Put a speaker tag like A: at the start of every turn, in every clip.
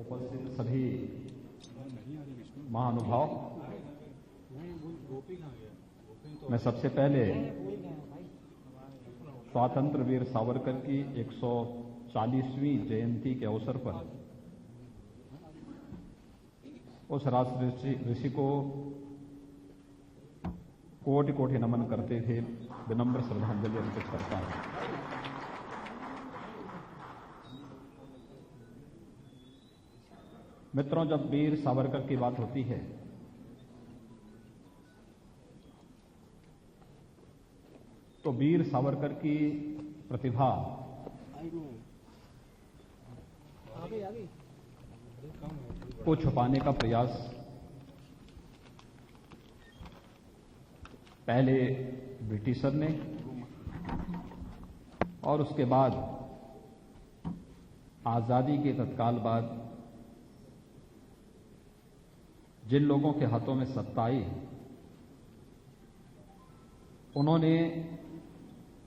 A: उपस्थित सभी महानुभाव, मैं सबसे पहले स्वातंत्र वीर सावरकर की 140वीं जयंती के अवसर पर उस राष्ट्र ऋषि को कोटि कोटि नमन करते थे, विनम्र श्रद्धांजलि अर्पित करता हूं। मित्रों, जब वीर सावरकर की बात होती है तो वीर सावरकर की प्रतिभा को छुपाने का प्रयास पहले ब्रिटिशर ने और उसके बाद आजादी के तत्काल बाद जिन लोगों के हाथों में सत्ता आई, उन्होंने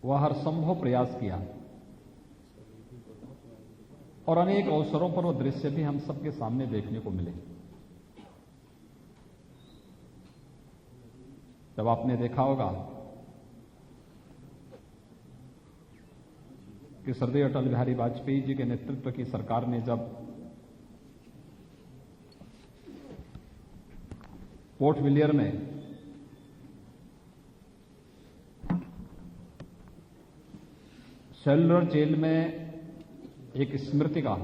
A: वह हर संभव प्रयास किया और अनेक अवसरों पर वो दृश्य भी हम सबके सामने देखने को मिले। जब आपने देखा होगा कि स्वर्गीय अटल बिहारी वाजपेयी जी के नेतृत्व की सरकार ने जब पोर्ट विलियर में सेलुलर जेल में एक स्मृतिका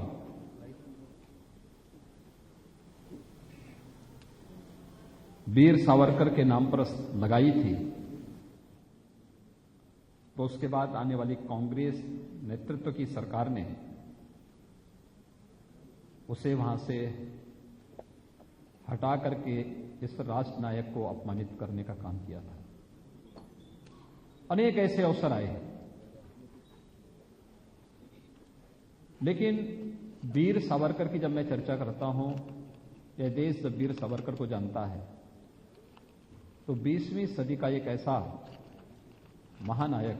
A: वीर सावरकर के नाम पर लगाई थी, तो उसके बाद आने वाली कांग्रेस नेतृत्व की सरकार ने उसे वहां से हटा करके इस राष्ट्र नायक को अपमानित करने का काम किया था। अनेक ऐसे अवसर आए, लेकिन वीर सावरकर की जब मैं चर्चा करता हूं, यह देश जब वीर सावरकर को जानता है तो 20वीं सदी का एक ऐसा महानायक,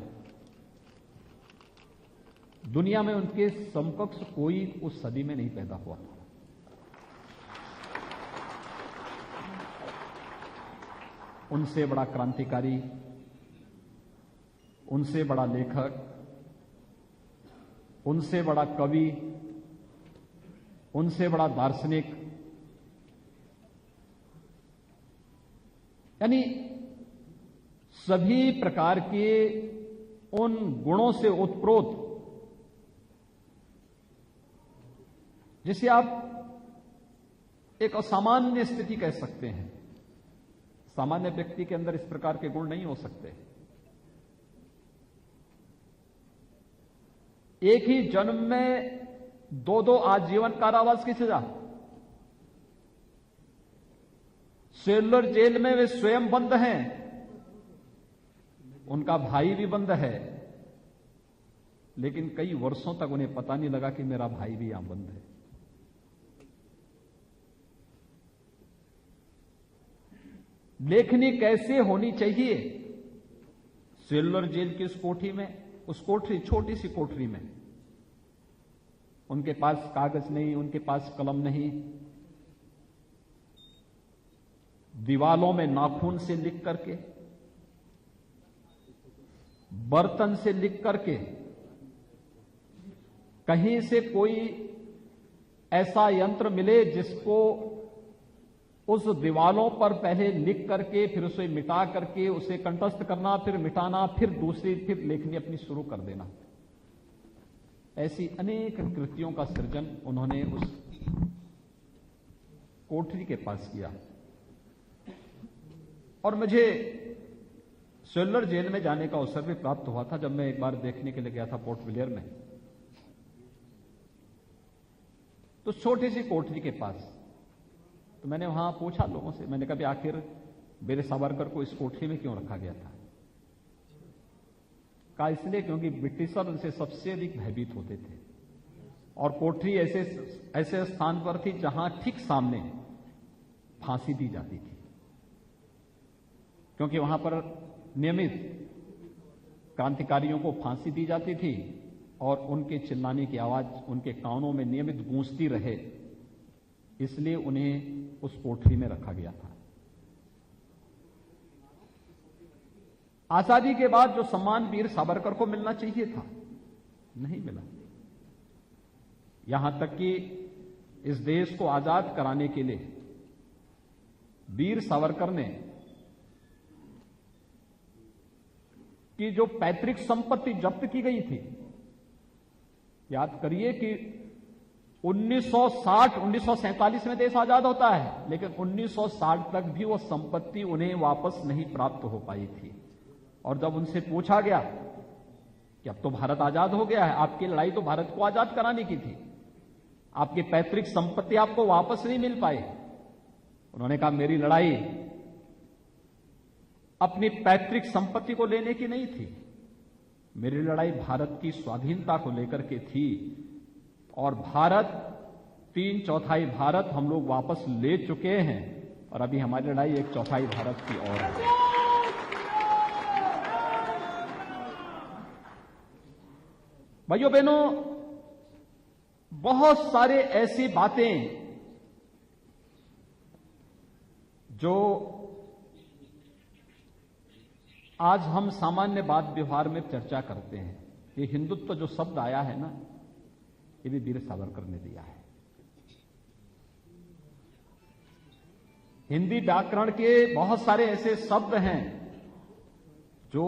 A: दुनिया में उनके समकक्ष कोई उस सदी में नहीं पैदा हुआ। उनसे बड़ा क्रांतिकारी, उनसे बड़ा लेखक, उनसे बड़ा कवि, उनसे बड़ा दार्शनिक, यानी सभी प्रकार के उन गुणों से ओतप्रोत जिसे आप एक असामान्य स्थिति कह सकते हैं। सामान्य व्यक्ति के अंदर इस प्रकार के गुण नहीं हो सकते। एक ही जन्म में दो आजीवन कारावास की सजा, सेलुलर जेल में वे स्वयं बंद हैं, उनका भाई भी बंद है, लेकिन कई वर्षों तक उन्हें पता नहीं लगा कि मेरा भाई भी यहां बंद है। लेखनी कैसे होनी चाहिए सेलुलर जेल की उस कोठरी में, उस कोठरी, छोटी सी कोठरी में उनके पास कागज नहीं, उनके पास कलम नहीं, दीवालों में नाखून से लिख करके, बर्तन से लिख करके, कहीं से कोई ऐसा यंत्र मिले जिसको उस दीवालों पर पहले लिख करके फिर उसे मिटा करके उसे कंठस्थ करना, फिर मिटाना, फिर दूसरी फिर लेखनी अपनी शुरू कर देना। ऐसी अनेक कृतियों का सृजन उन्होंने उस कोठरी के पास किया। और मुझे सेलुलर जेल में जाने का अवसर भी प्राप्त हुआ था जब मैं एक बार देखने के लिए गया था पोर्ट विलियर में। तो छोटी सी कोठरी के पास, तो मैंने वहां पूछा लोगों से, मैंने कहा आखिर वीर सावरकर को इस कोठरी में क्यों रखा गया था? कहा इसलिए क्योंकि ब्रिटिशर उनसे सबसे अधिक भयभीत होते थे और कोठरी ऐसे स्थान पर थी जहां ठीक सामने फांसी दी जाती थी, क्योंकि वहां पर नियमित क्रांतिकारियों को फांसी दी जाती थी और उनके चिल्लाने की आवाज उनके कानों में नियमित गूंजती रहे, इसलिए उन्हें उस कोठरी में रखा गया था। आजादी के बाद जो सम्मान वीर सावरकर को मिलना चाहिए था, नहीं मिला। यहां तक कि इस देश को आजाद कराने के लिए वीर सावरकर ने कि जो पैतृक संपत्ति जब्त की गई थी, याद करिए कि 1947 में देश आजाद होता है, लेकिन 1960 तक भी वो संपत्ति उन्हें वापस नहीं प्राप्त हो पाई थी। और जब उनसे पूछा गया कि अब तो भारत आजाद हो गया है, आपकी लड़ाई तो भारत को आजाद कराने की थी, आपकी पैतृक संपत्ति आपको वापस नहीं मिल पाई। उन्होंने कहा मेरी लड़ाई अपनी पैतृक संपत्ति को लेने की नहीं थी, मेरी लड़ाई भारत की स्वाधीनता को लेकर के थी। और भारत 3/4 भारत हम लोग वापस ले चुके हैं और अभी हमारी लड़ाई 1/4 भारत की ओर है। भाइयों बहनों, बहुत सारे ऐसी बातें जो आज हम सामान्य बात व्यवहार में चर्चा करते हैं, ये हिंदुत्व जो शब्द आया है ना, ये भी वीर सावरकर ने दिया है। हिंदी व्याकरण के बहुत सारे ऐसे शब्द हैं जो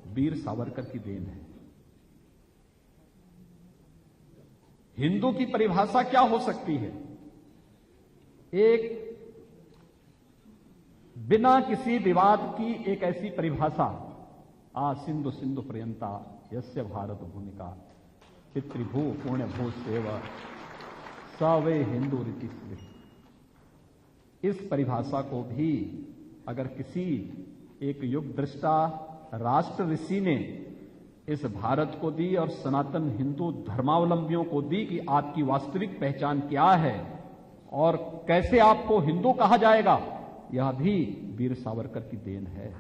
A: वीर सावरकर की देन है। हिंदू की परिभाषा क्या हो सकती है? एक बिना किसी विवाद की एक ऐसी परिभाषा, सिंधु सिंधु पर्यंता यस्य भारत भूमिका पितृभू पुण्य भू सेव सवे हिंदू रीति स्मृति। इस परिभाषा को भी अगर किसी एक युग दृष्टा राष्ट्र ऋषि ने इस भारत को दी और सनातन हिंदू धर्मावलंबियों को दी कि आपकी वास्तविक पहचान क्या है और कैसे आपको हिंदू कहा जाएगा, यह भी वीर सावरकर की देन है।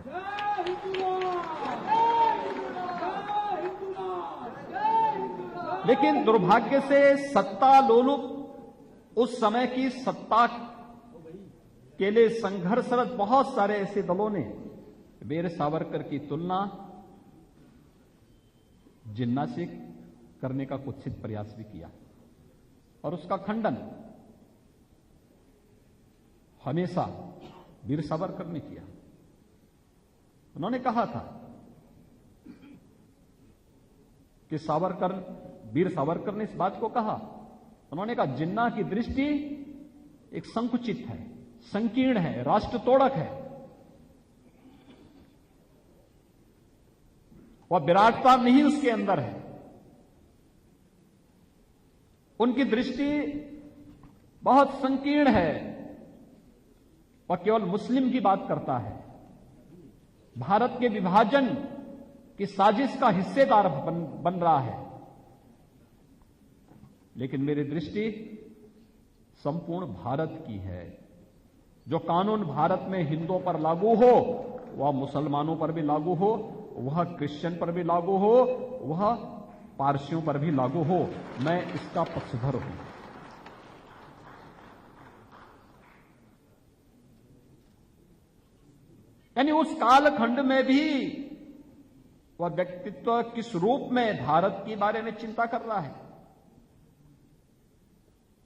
A: लेकिन दुर्भाग्य से सत्ता लोलुप उस समय की सत्ता के लिए संघर्षरत बहुत सारे ऐसे दलों ने वीर सावरकर की तुलना जिन्ना से करने का कुत्सित प्रयास भी किया और उसका खंडन हमेशा वीर सावरकर ने किया। उन्होंने कहा था कि वीर सावरकर ने इस बात को कहा, उन्होंने कहा जिन्ना की दृष्टि एक संकुचित है, संकीर्ण है, राष्ट्र तोड़क है, वह विराटता नहीं उसके अंदर है। उनकी दृष्टि बहुत संकीर्ण है, वह केवल मुस्लिम की बात करता है, भारत के विभाजन की साजिश का हिस्सेदार बन रहा है। लेकिन मेरी दृष्टि संपूर्ण भारत की है। जो कानून भारत में हिंदुओं पर लागू हो वह मुसलमानों पर भी लागू हो, वह क्रिश्चियन पर भी लागू हो, वह पारसियों पर भी लागू हो, मैं इसका पक्षधर हूं। यानी उस कालखंड में भी वह व्यक्तित्व किस रूप में भारत के बारे में चिंता कर रहा है।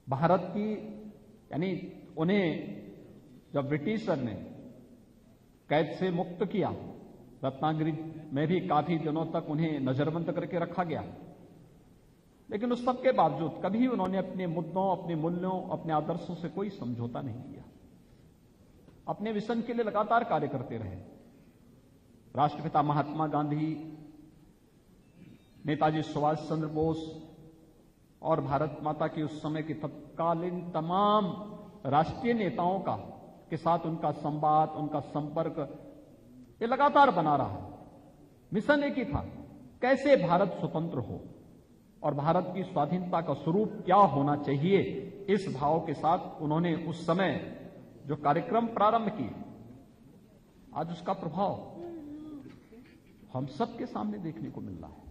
A: भारत की यानी उन्हें जब ब्रिटिशर ने कैद से मुक्त किया, रत्नागिरी में भी काफी दिनों तक उन्हें नजरबंद करके रखा गया, लेकिन उस सब के बावजूद कभी उन्होंने अपने मुद्दों, अपने मूल्यों, अपने आदर्शों से कोई समझौता नहीं किया। अपने विजन के लिए लगातार कार्य करते रहे। राष्ट्रपिता महात्मा गांधी, नेताजी सुभाष चंद्र बोस और भारत माता की उस समय की तत्कालीन तमाम राष्ट्रीय नेताओं के साथ उनका संवाद, उनका संपर्क ये लगातार बना रहा। मिशन एक ही था, कैसे भारत स्वतंत्र हो और भारत की स्वाधीनता का स्वरूप क्या होना चाहिए। इस भाव के साथ उन्होंने उस समय जो कार्यक्रम प्रारंभ किए, आज उसका प्रभाव हम सबके सामने देखने को मिल रहा है।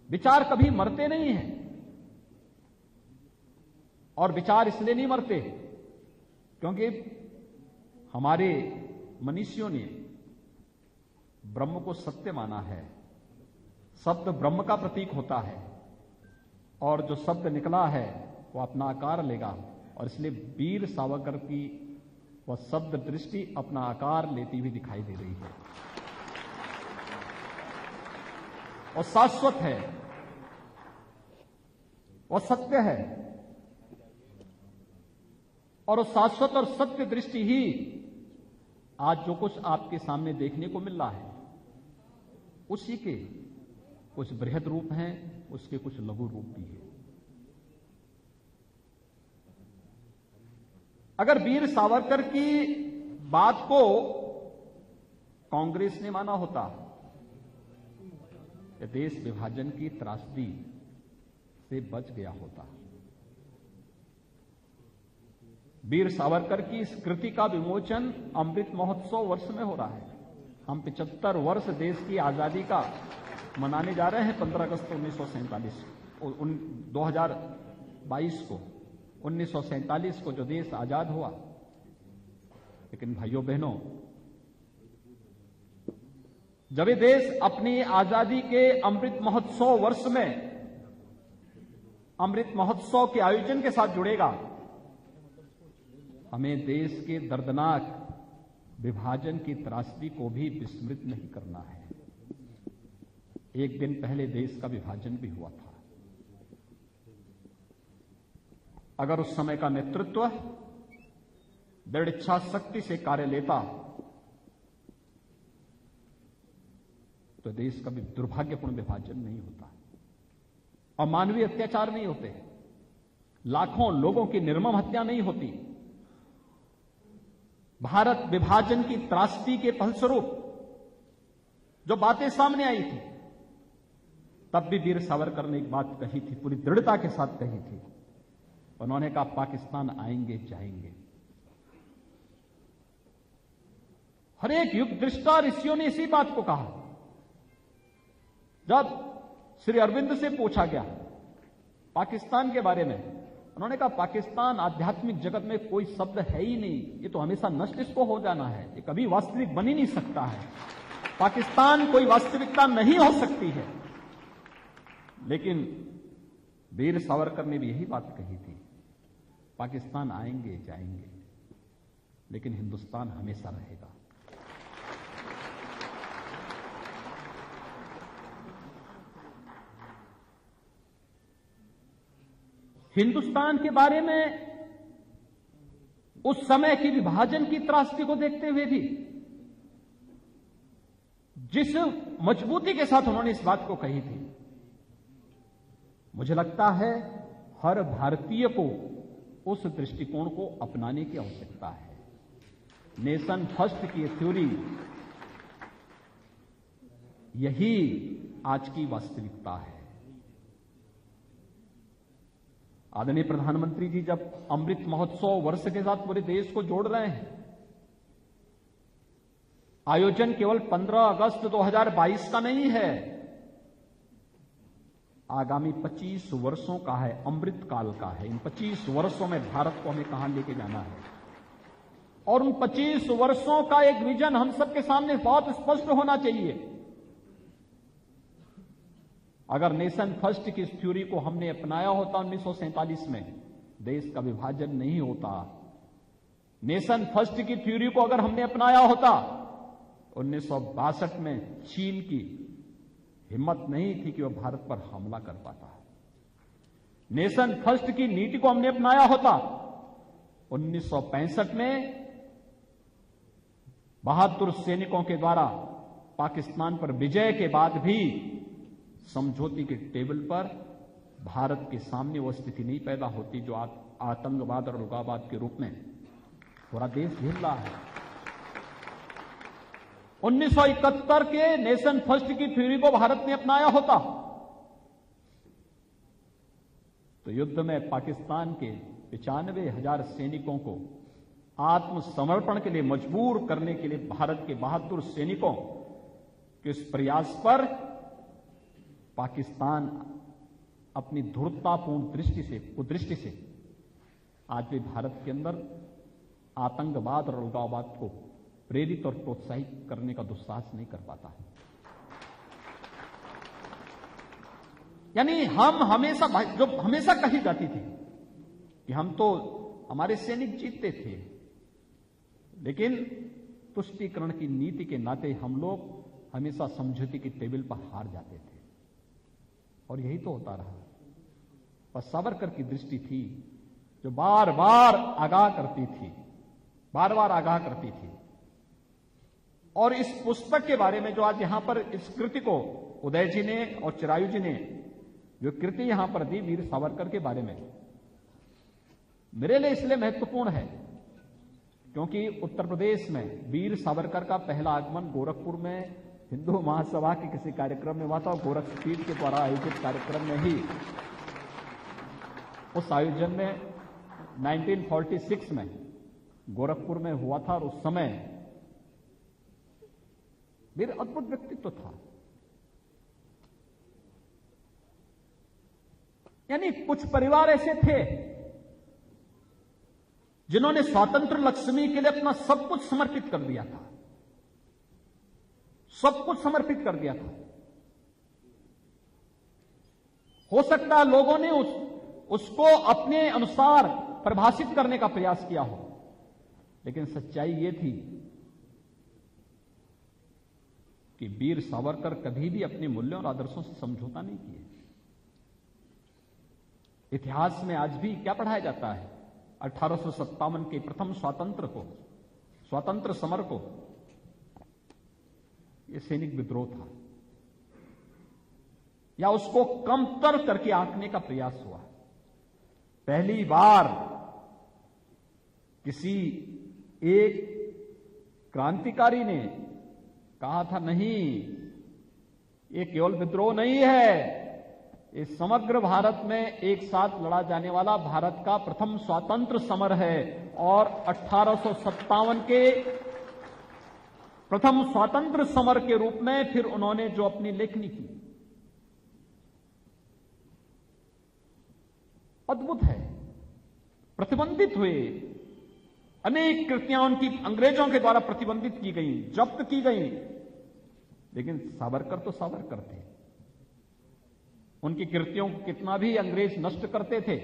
A: विचार कभी मरते नहीं हैं और विचार इसलिए नहीं मरते क्योंकि हमारे मनीषियों ने ब्रह्म को सत्य माना है। शब्द ब्रह्म का प्रतीक होता है और जो शब्द निकला है वो अपना आकार लेगा, और इसलिए वीर सावरकर की वह शब्द दृष्टि अपना आकार लेती हुई दिखाई दे रही है और शाश्वत है, वह सत्य है, और उस शाश्वत और सत्य दृष्टि ही आज जो कुछ आपके सामने देखने को मिल रहा है उसी के कुछ बृहद रूप हैं, उसके कुछ लघु रूप भी हैं। अगर वीर सावरकर की बात को कांग्रेस ने माना होता तो देश विभाजन की त्रासदी से बच गया होता। वीर सावरकर की इस कृति का विमोचन अमृत महोत्सव वर्ष में हो रहा है। हम 75 वर्ष देश की आजादी का मनाने जा रहे हैं 15 अगस्त 1947 2022 को। 1947 को जो देश आजाद हुआ, लेकिन भाइयों बहनों, जब ये देश अपनी आजादी के अमृत महोत्सव वर्ष में अमृत महोत्सव के आयोजन के साथ जुड़ेगा, हमें देश के दर्दनाक विभाजन की त्रासदी को भी विस्मृत नहीं करना है। एक दिन पहले देश का विभाजन भी हुआ था। अगर उस समय का नेतृत्व दृढ़ इच्छा शक्ति से कार्य लेता तो देश का भी दुर्भाग्यपूर्ण विभाजन नहीं होता और मानवीय अत्याचार नहीं होते, लाखों लोगों की निर्मम हत्या नहीं होती। भारत विभाजन की त्रासदी के फलस्वरूप जो बातें सामने आई थी, तब भी वीर सावरकर ने एक बात कही थी, पूरी दृढ़ता के साथ कही थी। उन्होंने कहा पाकिस्तान आएंगे जाएंगे। हर एक युग दृष्टा ऋषियों ने इसी बात को कहा। जब श्री अरविंद से पूछा गया पाकिस्तान के बारे में, उन्होंने कहा पाकिस्तान आध्यात्मिक जगत में कोई शब्द है ही नहीं, ये तो हमेशा नष्ट इसको हो जाना है, ये कभी वास्तविक बन ही नहीं सकता है, पाकिस्तान कोई वास्तविकता नहीं हो सकती है। लेकिन वीर सावरकर ने भी यही बात कही थी, पाकिस्तान आएंगे जाएंगे लेकिन हिंदुस्तान हमेशा रहेगा। हिंदुस्तान के बारे में उस समय की विभाजन की त्रासदी को देखते हुए भी जिस मजबूती के साथ उन्होंने इस बात को कही थी, मुझे लगता है हर भारतीय को उस दृष्टिकोण को अपनाने की आवश्यकता है। नेशन फर्स्ट की थ्योरी यही आज की वास्तविकता है। आदरणीय प्रधानमंत्री जी जब अमृत महोत्सव वर्ष के साथ पूरे देश को जोड़ रहे हैं, आयोजन केवल 15 अगस्त 2022 का नहीं है, आगामी 25 वर्षों का है, अमृत काल का है। इन 25 वर्षों में भारत को हमें कहां लेके जाना है, और उन 25 वर्षों का एक विजन हम सबके सामने बहुत स्पष्ट होना चाहिए। अगर नेशन फर्स्ट की इस थ्योरी को हमने अपनाया होता 1947 में, देश का विभाजन नहीं होता। नेशन फर्स्ट की थ्योरी को अगर हमने अपनाया होता 1962 में, चीन की हिम्मत नहीं थी कि वह भारत पर हमला कर पाता। नेशन फर्स्ट की नीति को हमने अपनाया होता 1965 में, बहादुर सैनिकों के द्वारा पाकिस्तान पर विजय के बाद भी समझौते के टेबल पर भारत के सामने वह स्थिति नहीं पैदा होती जो आतंकवाद और उग्रवाद के रूप में पूरा देश झेल रहा है। 1971 के नेशन फर्स्ट की थ्योरी को भारत ने अपनाया होता तो युद्ध में पाकिस्तान के 95,000 सैनिकों को आत्मसमर्पण के लिए मजबूर करने के लिए भारत के बहादुर सैनिकों के इस प्रयास पर पाकिस्तान अपनी धूर्ततापूर्ण कुदृष्टि से आज भी भारत के अंदर आतंकवाद और अलगाववाद को प्रेरित और प्रोत्साहित करने का दुस्साहस नहीं कर पाता है। यानी हम हमेशा, जो हमेशा कही जाती थी कि हम तो, हमारे सैनिक जीतते थे, लेकिन तुष्टीकरण की नीति के नाते हम लोग हमेशा समझौते की टेबल पर हार जाते थे, और यही तो होता रहा। पर सावरकर की दृष्टि थी जो बार बार आगाह करती थी, बार बार आगाह करती थी। और इस पुस्तक के बारे में जो आज यहां पर इस कृति को उदय जी ने और चिरायु जी ने जो कृति यहां पर दी वीर सावरकर के बारे में, मेरे लिए इसलिए महत्वपूर्ण है क्योंकि उत्तर प्रदेश में वीर सावरकर का पहला आगमन गोरखपुर में हिंदू महासभा के किसी कार्यक्रम में हुआ था, और गोरख पीठ के द्वारा आयोजित कार्यक्रम में ही, उस आयोजन में 1946 में गोरखपुर में हुआ था। और उस समय वीर अद्भुत व्यक्तित्व था। यानी कुछ परिवार ऐसे थे जिन्होंने स्वतंत्र लक्ष्मी के लिए अपना सब कुछ समर्पित कर दिया था, सब कुछ समर्पित कर दिया था। हो सकता है लोगों ने उसको अपने अनुसार परिभाषित करने का प्रयास किया हो, लेकिन सच्चाई यह थी कि वीर सावरकर कभी भी अपने मूल्यों और आदर्शों से समझौता नहीं किए। इतिहास में आज भी क्या पढ़ाया जाता है? 1857 के प्रथम स्वातंत्र समर को यह सैनिक विद्रोह था, या उसको कमतर करके आंकने का प्रयास हुआ। पहली बार किसी एक क्रांतिकारी ने कहा था, नहीं, ये केवल विद्रोह नहीं है, ये समग्र भारत में एक साथ लड़ा जाने वाला भारत का प्रथम स्वतंत्र समर है। और 1857 के प्रथम स्वतंत्र समर के रूप में फिर उन्होंने जो अपनी लेखनी की, अद्भुत है। प्रतिबंधित हुए, अनेक कृतियां उनकी अंग्रेजों के द्वारा प्रतिबंधित की गई, जब्त की गई, लेकिन सावरकर तो सावरकर थे। उनकी कृतियों को कितना भी अंग्रेज नष्ट करते थे,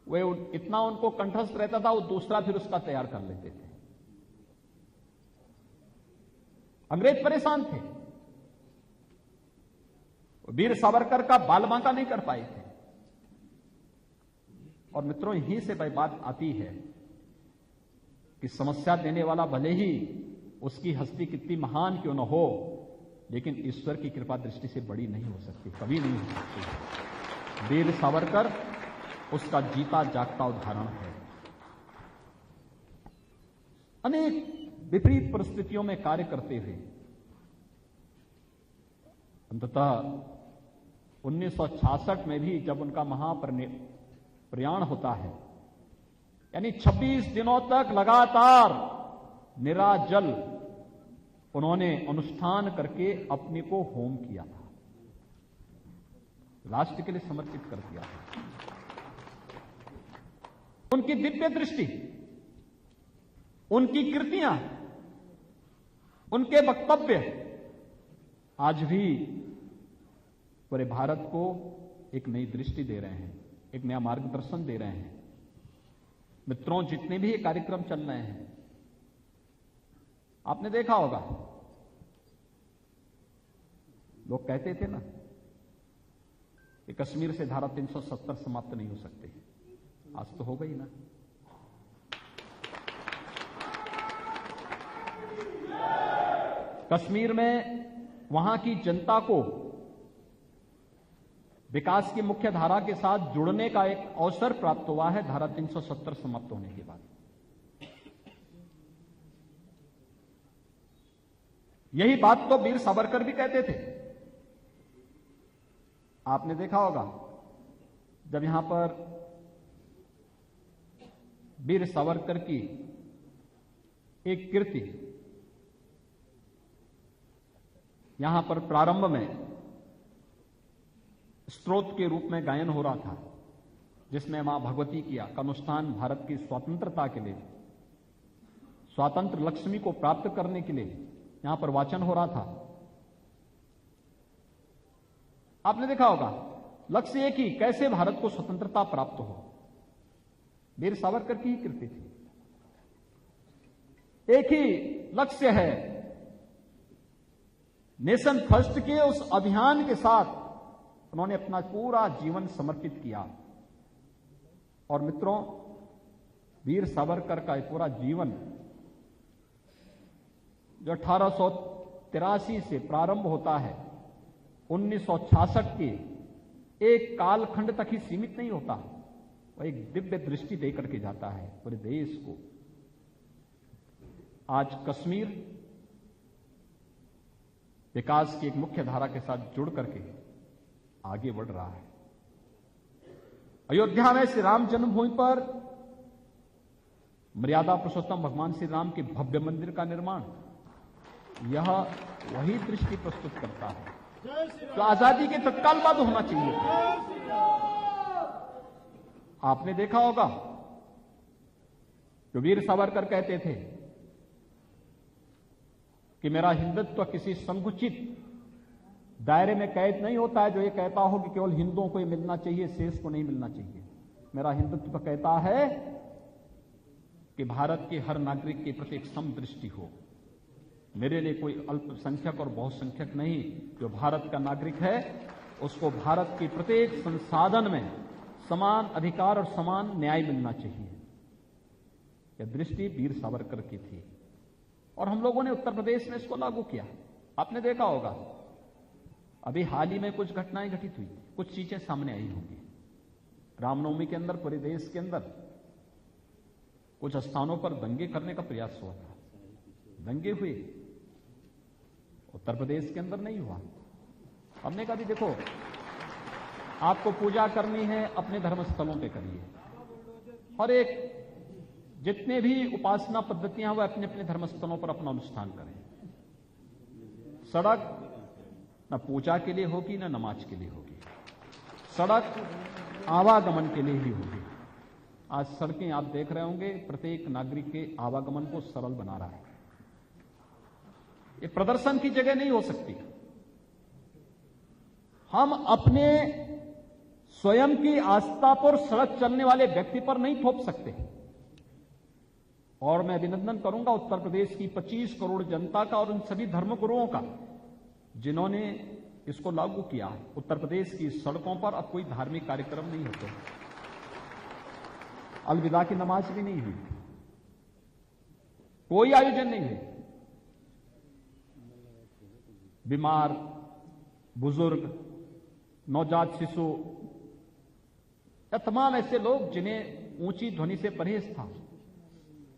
A: वे इतना उनको कंठस्थ रहता था, वो दूसरा फिर उसका तैयार कर लेते थे। अंग्रेज परेशान थे, वीर सावरकर का बालबांका नहीं कर पाए थे। और मित्रों, यहीं से बात आती है कि समस्या देने वाला भले ही उसकी हस्ती कितनी महान क्यों न हो, लेकिन ईश्वर की कृपा दृष्टि से बड़ी नहीं हो सकती, कभी नहीं हो सकती। वीर सावरकर उसका जीता जागता उदाहरण है। अनेक विपरीत परिस्थितियों में कार्य करते हुए अंततः 1966 में भी जब उनका महाप्रयाण होता है, यानी 26 दिनों तक लगातार निराजल उन्होंने अनुष्ठान करके अपने को होम किया था, राष्ट्र के लिए समर्पित कर दिया था। उनकी दिव्य दृष्टि, उनकी कृतियां, उनके वक्तव्य आज भी पूरे भारत को एक नई दृष्टि दे रहे हैं, एक नया मार्गदर्शन दे रहे हैं। मित्रों, जितने भी ये कार्यक्रम चल रहे हैं, आपने देखा होगा, लोग कहते थे ना कि कश्मीर से धारा 370 समाप्त नहीं हो सकती, आज तो हो गई ना। कश्मीर में वहां की जनता को विकास की मुख्य धारा के साथ जुड़ने का एक अवसर प्राप्त हुआ है धारा 370 समाप्त होने के बाद। यही बात तो वीर सावरकर भी कहते थे। आपने देखा होगा, जब यहां पर वीर सावरकर की एक कृति यहां पर प्रारंभ में स्त्रोत के रूप में गायन हो रहा था, जिसमें मां भगवती का अनुष्ठान भारत की स्वतंत्रता के लिए, स्वातंत्र लक्ष्मी को प्राप्त करने के लिए यहां पर वाचन हो रहा था। आपने देखा होगा लक्ष्य एक ही, कैसे भारत को स्वतंत्रता प्राप्त हो। वीर सावरकर की ही कृति थी। एक ही लक्ष्य है। नेशन फर्स्ट के उस अभियान के साथ उन्होंने अपना पूरा जीवन समर्पित किया। और मित्रों, वीर सावरकर का पूरा जीवन जो 1883 से प्रारंभ होता है, 1966 के एक कालखंड तक ही सीमित नहीं होता, वह एक दिव्य दृष्टि देकर के जाता है पूरे देश को। आज कश्मीर विकास की एक मुख्य धारा के साथ जुड़ करके आगे बढ़ रहा है। अयोध्या में श्री राम जन्मभूमि पर मर्यादा पुरुषोत्तम भगवान श्री राम के भव्य मंदिर का निर्माण, यह वही दृष्टि प्रस्तुत करता है जो आजादी के तत्काल बाद होना चाहिए। आपने देखा होगा जो वीर सावरकर कहते थे कि मेरा हिंदुत्व किसी संकुचित दायरे में कैद नहीं होता है, जो ये कहता हो कि केवल हिंदुओं को ही मिलना चाहिए, शेष को नहीं मिलना चाहिए। मेरा हिंदुत्व कहता है कि भारत के हर नागरिक के प्रति एक समदृष्टि हो। मेरे लिए कोई अल्पसंख्यक और बहुसंख्यक नहीं, जो भारत का नागरिक है उसको भारत के प्रत्येक संसाधन में समान अधिकार और समान न्याय मिलना चाहिए। यह दृष्टि वीर सावरकर की थी और हम लोगों ने उत्तर प्रदेश में इसको लागू किया। आपने देखा होगा अभी हाल ही में कुछ घटनाएं घटित हुई, कुछ चीजें सामने आई होंगी। रामनवमी के अंदर पूरे देश के अंदर कुछ स्थानों पर दंगे करने का प्रयास हुआ था, दंगे हुए, उत्तर प्रदेश के अंदर नहीं हुआ। हमने कहा भी देखो, आपको पूजा करनी है अपने धर्म स्थलों पे करिए, और एक जितने भी उपासना पद्धतियां वो अपने अपने धर्म स्थलों पर अपना अनुष्ठान करें। सड़क न पूजा के लिए होगी न नमाज के लिए होगी, सड़क आवागमन के लिए ही होगी। आज सड़कें आप देख रहे होंगे प्रत्येक नागरिक के आवागमन को सरल बना रहा है। ये प्रदर्शन की जगह नहीं हो सकती। हम अपने स्वयं की आस्था पर सड़क चलने वाले व्यक्ति पर नहीं थोप सकते। और मैं अभिनंदन करूंगा उत्तर प्रदेश की 25 करोड़ जनता का और उन सभी धर्मगुरुओं का जिन्होंने इसको लागू किया। उत्तर प्रदेश की सड़कों पर अब कोई धार्मिक कार्यक्रम नहीं होते, अलविदा की नमाज भी नहीं हुई, कोई आयोजन नहीं हुई। बीमार, बुजुर्ग, नवजात शिशु या तमाम ऐसे लोग जिन्हें ऊंची ध्वनि से परहेज था,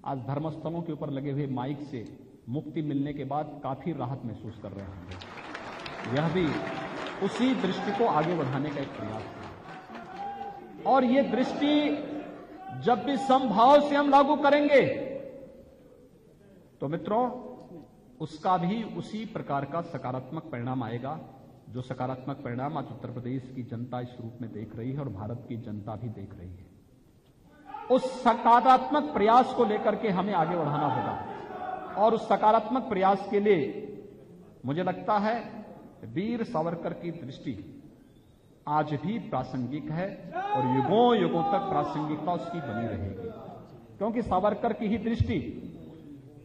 A: आज धर्मस्थलों के ऊपर लगे हुए माइक से मुक्ति मिलने के बाद काफी राहत महसूस कर रहे होंगे। यह भी उसी दृष्टि को आगे बढ़ाने का एक प्रयास है। और यह दृष्टि जब भी समभाव से हम लागू करेंगे तो मित्रों उसका भी उसी प्रकार का सकारात्मक परिणाम आएगा, जो सकारात्मक परिणाम आज उत्तर प्रदेश की जनता इस रूप में देख रही है और भारत की जनता भी देख रही है। उस सकारात्मक प्रयास को लेकर के हमें आगे बढ़ाना होगा। और उस सकारात्मक प्रयास के लिए मुझे लगता है वीर सावरकर की दृष्टि आज भी प्रासंगिक है और युगों युगों तक प्रासंगिकता उसकी बनी रहेगी, क्योंकि सावरकर की ही दृष्टि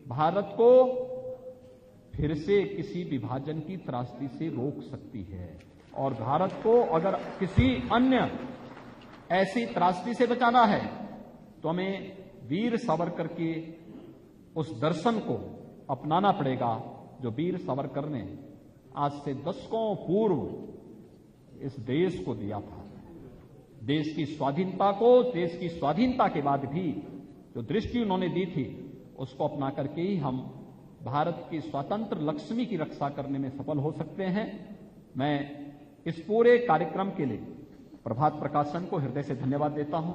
A: भारत को फिर से किसी विभाजन की त्रासदी से रोक सकती है। और भारत को अगर किसी अन्य ऐसी त्रासदी से बचाना है तो हमें वीर सावरकर के उस दर्शन को अपनाना पड़ेगा जो वीर सावरकर ने आज से दशकों पूर्व इस देश को दिया था। देश की स्वाधीनता को, देश की स्वाधीनता के बाद भी जो दृष्टि उन्होंने दी थी उसको अपना करके ही हम भारत की स्वतंत्र लक्ष्मी की रक्षा करने में सफल हो सकते हैं। मैं इस पूरे कार्यक्रम के लिए प्रभात प्रकाशन को हृदय से धन्यवाद देता हूं।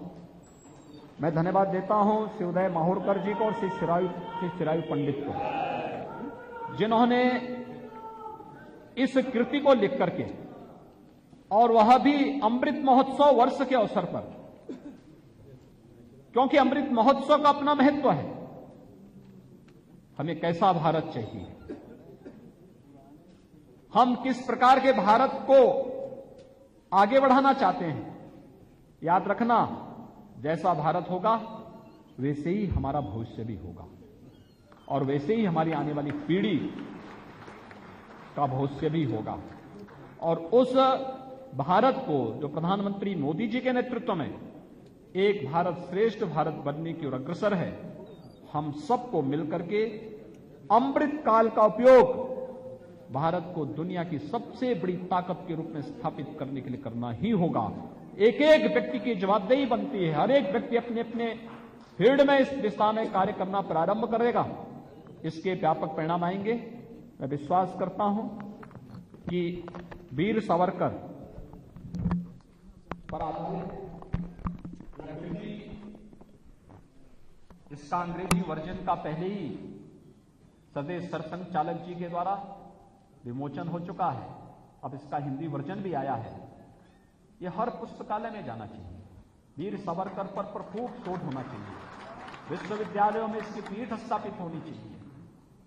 A: मैं धन्यवाद देता हूं श्री उदय माहूरकर जी को और श्री चिरायु पंडित को, जिन्होंने इस कृति को लिख करके और वह भी अमृत महोत्सव वर्ष के अवसर पर क्योंकि अमृत महोत्सव का अपना महत्व है। हमें कैसा भारत चाहिए, हम किस प्रकार के भारत को आगे बढ़ाना चाहते हैं। याद रखना, जैसा भारत होगा वैसे ही हमारा भविष्य भी होगा और वैसे ही हमारी आने वाली पीढ़ी का भविष्य भी होगा। और उस भारत को जो प्रधानमंत्री मोदी जी के नेतृत्व में एक भारत श्रेष्ठ भारत बनने की ओर अग्रसर है, हम सबको मिलकर के अमृत काल का उपयोग भारत को दुनिया की सबसे बड़ी ताकत के रूप में स्थापित करने के लिए करना ही होगा। एक एक व्यक्ति की जवाबदेही बनती है, हर एक व्यक्ति अपने अपने फील्ड में इस दिशा में कार्य करना प्रारंभ करेगा, इसके व्यापक परिणाम आएंगे। मैं विश्वास करता हूं कि वीर सावरकर पर आधारित इसका अंग्रेजी वर्जन का पहले ही स्वदेश सरसंघ चालक जी के द्वारा विमोचन हो चुका है। अब इसका हिंदी वर्जन भी आया है। यह हर पुस्तकालय में जाना चाहिए। वीर सावरकर पर खूब शोध होना चाहिए। विश्वविद्यालयों में इसकी पीठ स्थापित होनी चाहिए।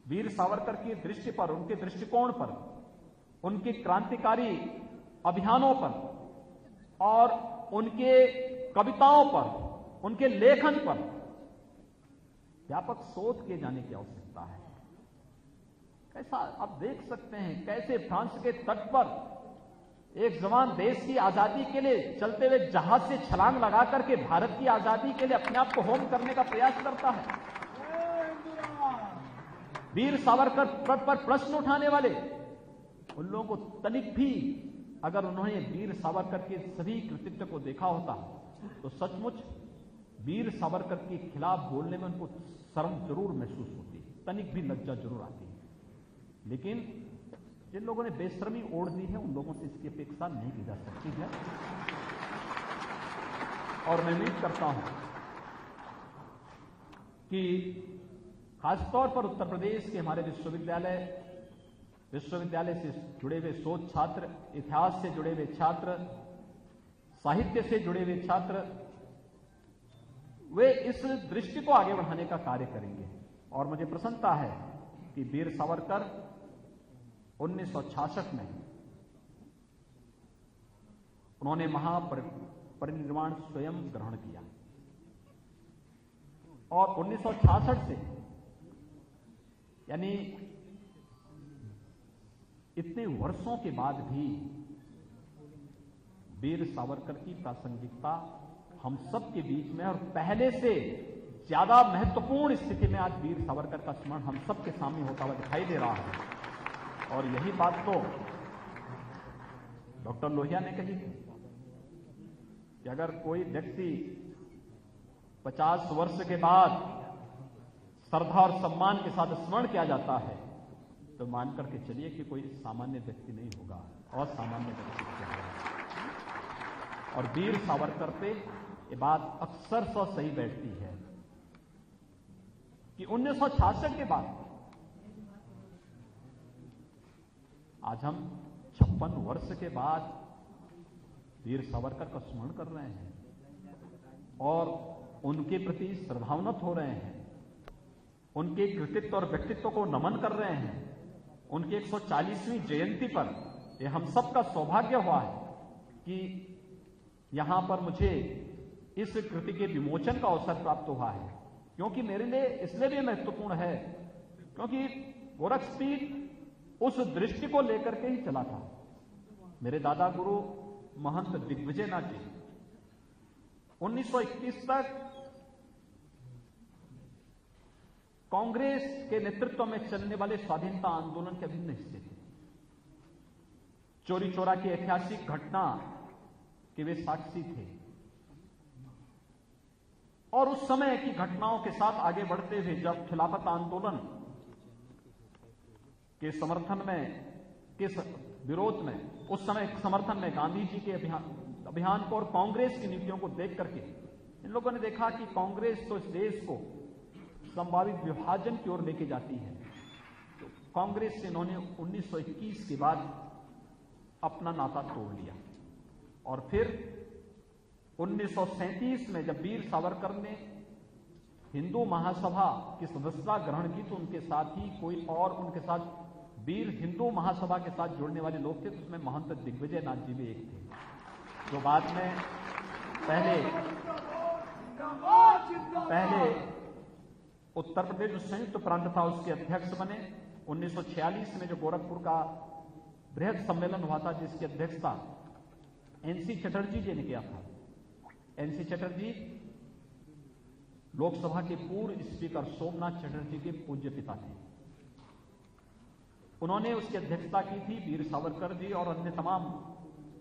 A: वीर सावरकर की दृष्टि पर, उनके दृष्टिकोण पर, उनके क्रांतिकारी अभियानों पर और उनके कविताओं पर, उनके लेखन पर व्यापक शोध किए जाने की आवश्यकता है। कैसा आप देख सकते हैं कैसे फ्रांस के तट पर एक जवान देश की आजादी के लिए चलते हुए जहाज से छलांग लगा करके भारत की आजादी के लिए अपने आप को होम करने का प्रयास करता है। वीर सावरकर पर प्रश्न उठाने वाले उन लोगों को तनिक भी अगर उन्होंने वीर सावरकर के सभी कृतित्व को देखा होता तो सचमुच वीर सावरकर के खिलाफ बोलने में उनको शर्म जरूर महसूस होती है, तनिक भी लज्जा जरूर आती है। लेकिन जिन लोगों ने बेशर्मी ओढ़ दी है उन लोगों से इसकी अपेक्षा नहीं की जा सकती है। और मैं उम्मीद करता हूं कि खासतौर पर उत्तर प्रदेश के हमारे विश्वविद्यालय से जुड़े हुए शोध छात्र, इतिहास से जुड़े हुए छात्र, साहित्य से जुड़े हुए छात्र, वे इस दृष्टि को आगे बढ़ाने का कार्य करेंगे। और मुझे प्रसन्नता है कि वीर सावरकर 1966 में उन्होंने महापरिनिर्वाण स्वयं ग्रहण किया और 1966 से यानी इतने वर्षों के बाद भी वीर सावरकर की प्रासंगिकता हम सब के बीच में और पहले से ज्यादा महत्वपूर्ण स्थिति में आज वीर सावरकर का स्मरण हम सब के सामने होता हुआ दिखाई दे रहा है। और यही बात तो डॉक्टर लोहिया ने कही कि अगर कोई व्यक्ति 50 वर्ष के बाद श्रद्धा और सम्मान के साथ स्मरण किया जाता है तो मान करके चलिए कि कोई सामान्य व्यक्ति नहीं होगा, असामान्य व्यक्ति होगा। और वीर सावरकर पे ये बात अक्सर सही बैठती है कि 1966 के बाद आज हम 56 वर्ष के बाद वीर सावरकर का स्मरण कर रहे हैं और उनके प्रति श्रद्धान्वित हो रहे हैं, उनके कृतित्व और व्यक्तित्व को नमन कर रहे हैं। उनकी 140वीं जयंती पर यह हम सबका सौभाग्य हुआ है कि यहां पर मुझे इस कृति के विमोचन का अवसर प्राप्त हुआ है, क्योंकि मेरे लिए इसलिए भी महत्वपूर्ण है क्योंकि गोरखपीठ उस दृष्टि को लेकर के ही चला था। मेरे दादा गुरु महंत दिग्विजयनाथ जी 1921 तक कांग्रेस के नेतृत्व में चलने वाले स्वाधीनता आंदोलन के अभिन्न हिस्से थे। चोरी चोरा की ऐतिहासिक घटना के वे साक्षी थे और उस समय की घटनाओं के साथ आगे बढ़ते हुए जब खिलाफत आंदोलन के समर्थन में, के विरोध में, उस समय समर्थन में गांधी जी के अभियान को और कांग्रेस की नीतियों को देख करके इन लोगों ने देखा कि कांग्रेस तो इस देश को संभावित विभाजन की ओर लेके जाती है, तो कांग्रेस से इन्होंने 1921 के बाद अपना नाता तोड़ लिया। और फिर 1937 में जब वीर सावरकर ने हिंदू महासभा की सदस्यता ग्रहण की तो उनके साथ ही कोई और उनके साथ वीर हिंदू महासभा के साथ जुड़ने वाले लोग थे, तो उसमें महंत दिग्विजय नाथ जी भी एक थे, जो बाद में पहले उत्तर प्रदेश जो संयुक्त प्रांत था उसके अध्यक्ष बने। 1946 में जो गोरखपुर का बृहद सम्मेलन हुआ था जिसकी अध्यक्षता एनसी चटर्जी जी ने किया था। एनसी चटर्जी लोकसभा के पूर्व स्पीकर सोमनाथ चटर्जी के पूज्य पिता थे। उन्होंने उसकी अध्यक्षता की थी। वीर सावरकर जी और अन्य तमाम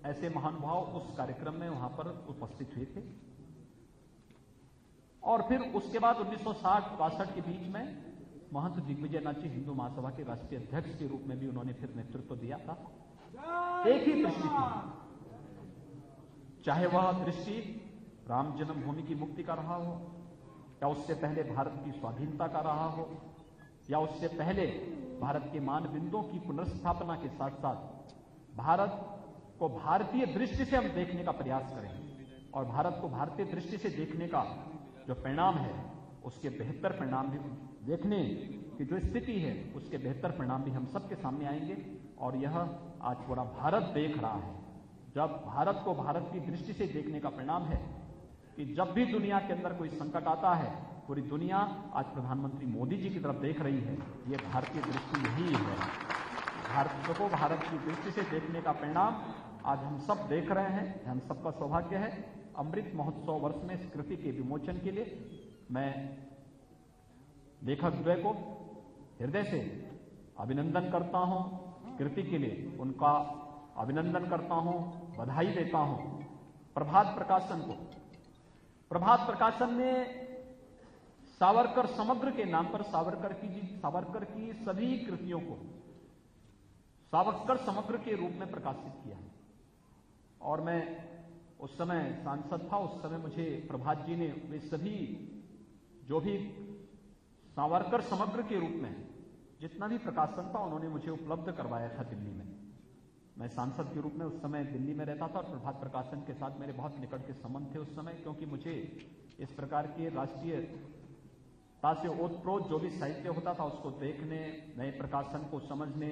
A: ऐसे महानुभाव उस कार्यक्रम में वहां पर उपस्थित हुए थे। और फिर उसके बाद 1960-62 के बीच में महंत दिग्विजय नाथ जी हिंदू महासभा के राष्ट्रीय अध्यक्ष के रूप में भी उन्होंने फिर नेतृत्व दिया था। एक ही दृष्टि थी, चाहे वह दृष्टि राम जन्मभूमि की मुक्ति का रहा हो, या उससे पहले भारत की स्वाधीनता का रहा हो, या उससे पहले भारत के मानबिंदुओं की पुनर्स्थापना के साथ साथ भारत को भारतीय दृष्टि से हम देखने का प्रयास करें और भारत को भारतीय दृष्टि से देखने का जो परिणाम है उसके बेहतर परिणाम भी देखने की जो स्थिति है उसके बेहतर परिणाम भी हम सबके सामने आएंगे। और यह आज पूरा भारत देख रहा है। जब भारत को भारत की दृष्टि से देखने का परिणाम है कि जब भी दुनिया के अंदर कोई संकट आता है पूरी दुनिया आज प्रधानमंत्री मोदी जी की तरफ देख रही है। ये भारतीय दृष्टि यही है। भारत को भारत की दृष्टि से देखने का परिणाम आज हम सब देख रहे हैं। हम सबका सौभाग्य है। अमृत महोत्सव वर्ष में इस कृति के विमोचन के लिए मैं लेखक द्वय को हृदय से अभिनंदन करता हूं। कृति के लिए उनका अभिनंदन करता हूं, बधाई देता हूं। प्रभात प्रकाशन को, प्रभात प्रकाशन ने सावरकर समग्र के नाम पर सावरकर की सभी कृतियों को सावरकर समग्र के रूप में प्रकाशित किया है। और मैं उस समय सांसद था, उस समय मुझे प्रभात जी ने वे सभी जो भी सावरकर समग्र के रूप में जितना भी प्रकाशन था उन्होंने मुझे उपलब्ध करवाया था दिल्ली में। मैं सांसद के रूप में उस समय दिल्ली में रहता था और प्रभात प्रकाशन के साथ मेरे बहुत निकट के संबंध थे उस समय, क्योंकि मुझे इस प्रकार के राष्ट्रीयता से ओतप्रोत जो भी साहित्य होता था उसको देखने, नए प्रकाशन को समझने,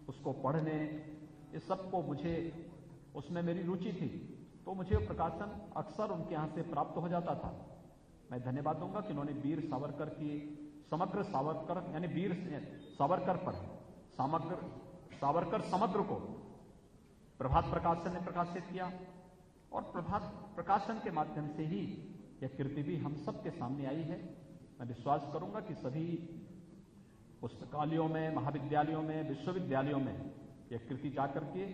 A: उसको पढ़ने, इस सब को मुझे उसमें मेरी रुचि थी। तो मुझे प्रकाशन अक्सर उनके यहां से प्राप्त हो जाता था। मैं धन्यवाद दूंगा कि उन्होंने वीर सावरकर की समग्र सावरकर यानी वीर सावरकर पर सावरकर समग्र को प्रभात प्रकाशन ने प्रकाशित किया। और प्रभात प्रकाशन के माध्यम से ही यह कृति भी हम सबके सामने आई है। मैं विश्वास करूंगा कि सभी पुस्तकालयों में, महाविद्यालयों में, विश्वविद्यालयों में यह कृति जाकर के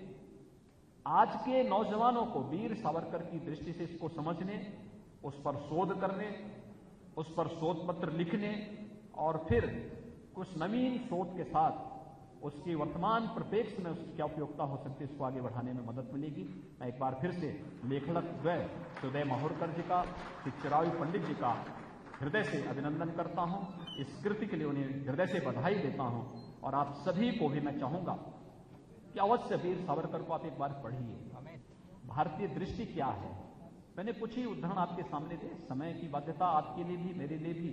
A: आज के नौजवानों को वीर सावरकर की दृष्टि से इसको समझने, उस पर शोध करने, उस पर शोध पत्र लिखने और फिर कुछ नवीन शोध के साथ उसकी वर्तमान परिप्रेक्ष्य में उसकी क्या उपयोगिता हो सकती है इसको आगे बढ़ाने में मदद मिलेगी। मैं एक बार फिर से लेखक द्वय सुदय माहूरकर जी का, श्री चिरायु पंडित जी का हृदय से अभिनंदन करता हूं। इस कृति के लिए उन्हें हृदय से बधाई देता हूं। और आप सभी को भी मैं चाहूंगा कि अवश्य वीर सावरकर को आप एक बार पढ़िए। भारतीय दृष्टि क्या है, मैंने कुछ ही उदाहरण आपके सामने थे, समय की बाध्यता आपके लिए भी मेरे लिए भी,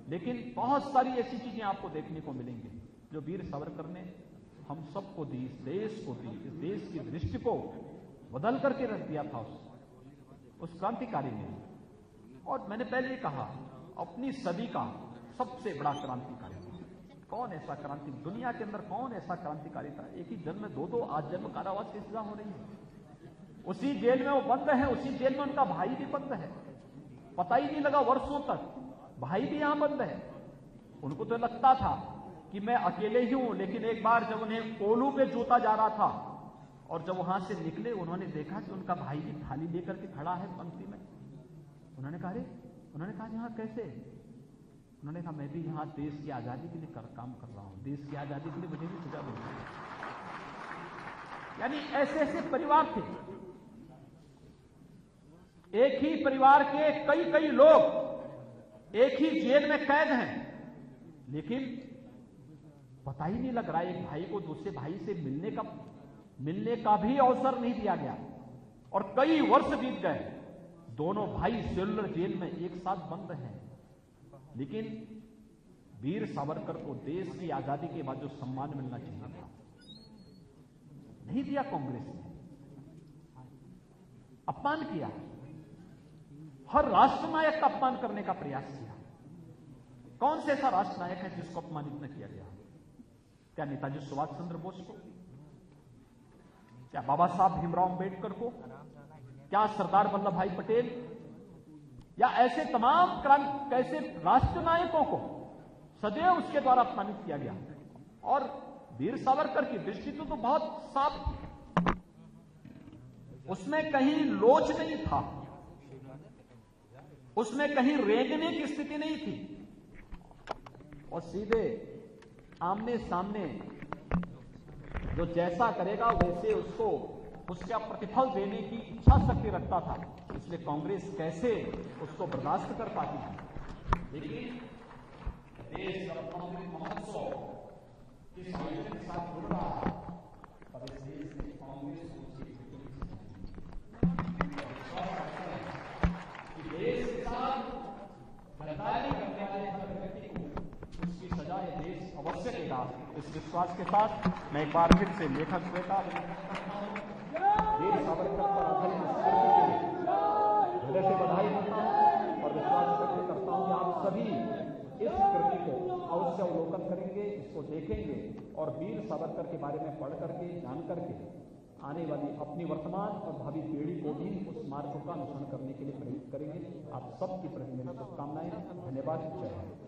A: लेकिन बहुत सारी ऐसी चीजें आपको देखने को मिलेंगी जो वीर सावरकर ने हम सबको दी, इस देश को दी, इस देश की दृष्टि को बदल करके रख दिया था उस क्रांतिकारी ने। और मैंने पहले कहा अपनी सदी का सबसे बड़ा क्रांतिकारी कौन ऐसा क्रांति दुनिया के अंदर कौन ऐसा क्रांतिकारी था। एक ही जन्म में दो आजन्म कारावास की सजा हो रही है। उसी जेल में वो बंद है, उसी जेल में उनका भाई भी बंद है। पता ही नहीं लगा वर्षों तक भाई भी यहां बंद है। उनको तो लगता था कि मैं अकेले ही हूं, लेकिन एक बार जब उन्हें कोलू पे जोता जा रहा था और जब वहां से निकले उन्होंने देखा कि उनका भाई भी थाली लेकर के खड़ा है पंक्ति में। उन्होंने कहा यहां कैसे? उन्होंने कहा मैं भी यहां देश की आजादी के लिए काम कर रहा हूं, देश की आजादी के लिए मुझे भी सजा मिली। यानी ऐसे ऐसे परिवार थे, एक ही परिवार के कई कई लोग एक ही जेल में कैद हैं, लेकिन पता ही नहीं लग रहा एक भाई को दूसरे भाई से मिलने का भी अवसर नहीं दिया गया। और कई वर्ष बीत गए, दोनों भाई सेलुलर जेल में एक साथ बंद हैं। लेकिन वीर सावरकर को देश की आजादी के बाद जो सम्मान मिलना चाहिए था, नहीं दिया कांग्रेस ने, अपमान किया, हर राष्ट्रनायक का अपमान करने का प्रयास किया। कौन से ऐसा राष्ट्रनायक है जिसको अपमानित न किया गया? क्या नेताजी सुभाष चंद्र बोस को? क्या बाबा साहब भीमराव अंबेडकर को? क्या सरदार वल्लभ भाई पटेल? या ऐसे तमाम कैसे राष्ट्रनायकों को सदैव उसके द्वारा अपमानित किया गया? और वीर सावरकर की दृष्टि तो बहुत साफ थी, उसमें कहीं लोच नहीं था, उसमें कहीं रेंगने की स्थिति नहीं थी, और सीधे आमने सामने जो जैसा करेगा वैसे उसको उसका प्रतिफल देने की इच्छा शक्ति रखता था। इसलिए कांग्रेस कैसे उसको बर्दाश्त कर पाती थी। लेकिन देश गणतंत्र महोत्सव इस आयोजन के साथ जुड़ रहा है और इस देश में कांग्रेस देश के साथ गद्दारी करने वाले हर व्यक्ति को उसकी सजा ये देश अवश्य देगा। इस विश्वास के साथ मैं एक बार फिर से लेखक श्वेता वीर सावरकर पर आधारित इस कृति के लिए हृदय से बधाई देता हूं और विश्वास व्यक्त करता हूं कि आप सभी इस कृति को अवश्य अवलोकन करेंगे, इसको देखेंगे और वीर सावरकर के बारे में पढ़ करके, जान करके आने वाली अपनी वर्तमान और भावी पीढ़ी को भी उस मार्ग का अनुसरण करने के लिए प्रेरित करेंगे। आप सबकी प्रति मेरी शुभकामनाएं। धन्यवाद। जय हिंद।